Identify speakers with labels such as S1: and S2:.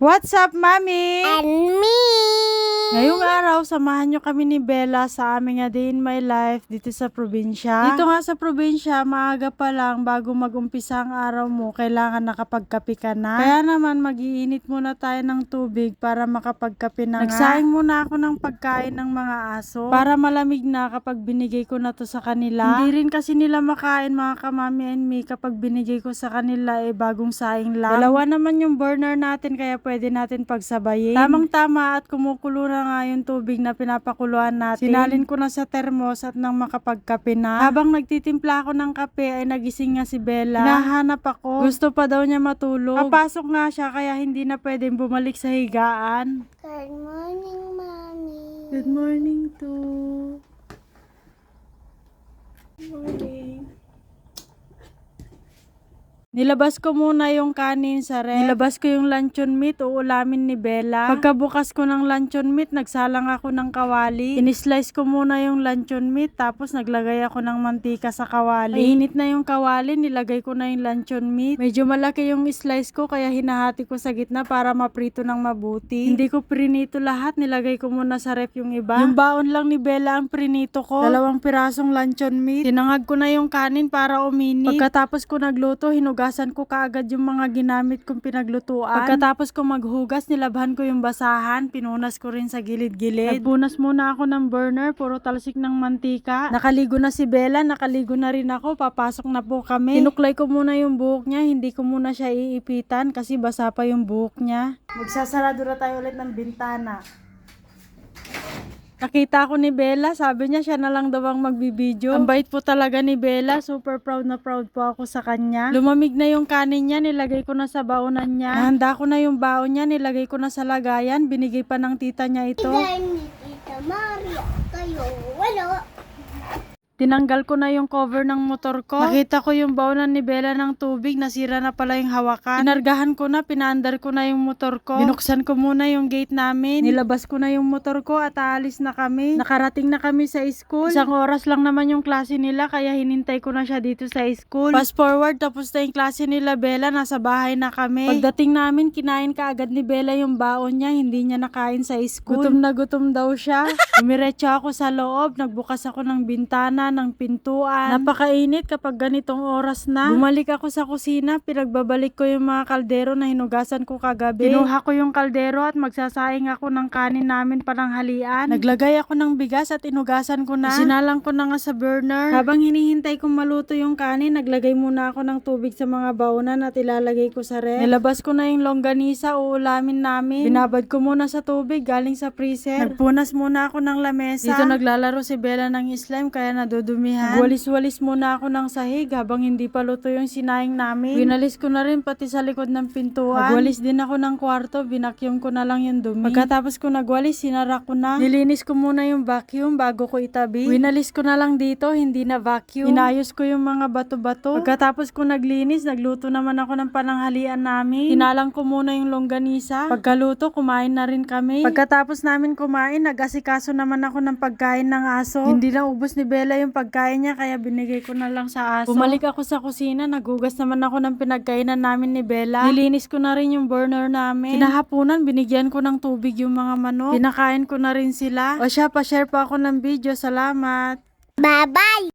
S1: What's up, Mami?
S2: And me!
S1: Ngayong araw, samahan nyo kami ni Bella sa aming A Day in My Life dito sa probinsya. Dito nga sa probinsya, maaga pa lang bago mag-umpisa ang araw mo, kailangan nakapagkape ka na. Kaya naman, mag-iinit muna tayo ng tubig para makapagkape na nga. Nagsaing muna ako ng pagkain ng mga aso para malamig na kapag binigay ko na to sa kanila. Hindi rin kasi nila makain mga kamami and me kapag binigay ko sa kanila bagong saing lang. Dalawa naman yung burner natin kaya pwede natin pagsabayin. Tamang-tama at kumukulo na nga yung tubig na pinapakuluan natin. Sinalin ko na sa termos at nang makapagkape na. Habang nagtitimpla ako ng kape ay nagising nga si Bella. Hinahanap ako. Gusto pa daw niya matulog. Papasok nga siya kaya hindi na pwedeng bumalik sa higaan.
S2: Good morning, Mommy.
S1: Good morning to. Good morning. Nilabas ko muna yung kanin sa ref. Nilabas ko yung luncheon meat, uulamin ni Bella. Pagkabukas ko ng luncheon meat, nagsalang ako ng kawali. Inislice ko muna yung luncheon meat, tapos naglagay ako ng mantika sa kawali. Mainit na yung kawali, nilagay ko na yung luncheon meat. Medyo malaki yung slice ko, kaya hinahati ko sa gitna para maprito ng mabuti. Hindi ko prinito lahat, nilagay ko muna sa ref yung iba. Yung baon lang ni Bella ang prinito ko. 2 pirasong luncheon meat. Tinangag ko na yung kanin para uminit. Pagkatapos ko nagluto, hinugasan ko kaagad yung mga ginamit kong pinaglutuan. Pagkatapos ko maghugas, nilabhan ko yung basahan, pinunas ko rin sa gilid-gilid. Nagpunas muna ako ng burner, puro talsik ng mantika. Nakaligo na si Bella, nakaligo na rin ako, papasok na po kami. Tinuklay ko muna yung buhok niya, hindi ko muna siya iipitan kasi basa pa yung buhok niya. Magsasarado na tayo ulit ng bintana. Nakita ko ni Bella, sabi niya siya na lang daw ang magbibideo. Ang bait po talaga ni Bella, super proud na proud po ako sa kanya. Lumamig na yung kanin niya, nilagay ko na sa baonan niya. Nahanda ko na yung baon niya, nilagay ko na sa lagayan, binigay pa ng tita niya ito.
S2: Igan ni Tita Maria, kayo wala.
S1: Tinanggal ko na yung cover ng motor ko. Nakita ko yung baonan ni Bella ng tubig, nasira na pala yung hawakan. Pinargahan ko na, pinaandar ko na yung motor ko. Binuksan ko muna yung gate namin. Nilabas ko na yung motor ko at aalis na kami. Nakarating na kami sa school. 1 oras lang naman yung klase nila kaya hinintay ko na siya dito sa school. Fast forward, tapos na yung klase nila Bella, nasa bahay na kami. Pagdating namin, kinain ka agad ni Bella yung baon niya, hindi niya nakain sa school. Gutom na gutom daw siya. Umiretso ako sa loob, nagbukas ako ng bintana, ng pintuan. Napakainit kapag ganitong oras na. Bumalik ako sa kusina, pinagbabalik ko yung mga kaldero na hinugasan ko kagabi. Kinuha ko yung kaldero at magsasaing ako ng kanin namin pananghalian. Naglagay ako ng bigas at inugasan ko na. Sinalang ko na nga sa burner. Habang hinihintay kong maluto yung kanin, naglagay muna ako ng tubig sa mga baonan at ilalagay ko sa ref. Nilabas ko na yung longganisa, uulamin namin. Binabad ko muna sa tubig galing sa freezer. Nagpunas muna ako ng lamesa. Dito naglalaro si Bella ng slime kaya nadudumihan. Walis-walis muna ako ng sahig habang hindi pa luto yung sinaing namin. Winalis ko na rin pati sa likod ng pintuan. Nagwalis din ako ng kwarto, binakyum ko na lang yung dumi. Pagkatapos ko nagwalis, sinara ko na. Nilinis ko muna yung vacuum bago ko itabi. Winalis ko na lang dito, hindi na vacuum. Inayos ko yung mga bato-bato. Pagkatapos ko naglinis, nagluto naman ako ng pananghalian namin. Tinalang ko muna yung longganisa. Pagkaluto, kumain na rin kami. Pagkatapos namin kumain, nag-asikaso naman ako ng pagkain ng aso. Hindi na ubos ni Bella yung pagkain niya kaya binigay ko na lang sa aso. Bumalik ako sa kusina, naghugas naman ako ng pinagkainan namin ni Bella. Nilinis ko na rin yung burner namin. Kinahapunan, binigyan ko ng tubig yung mga manok. Pinakain ko na rin sila. O siya, pa-share pa ako ng video. Salamat!
S2: Bye-bye!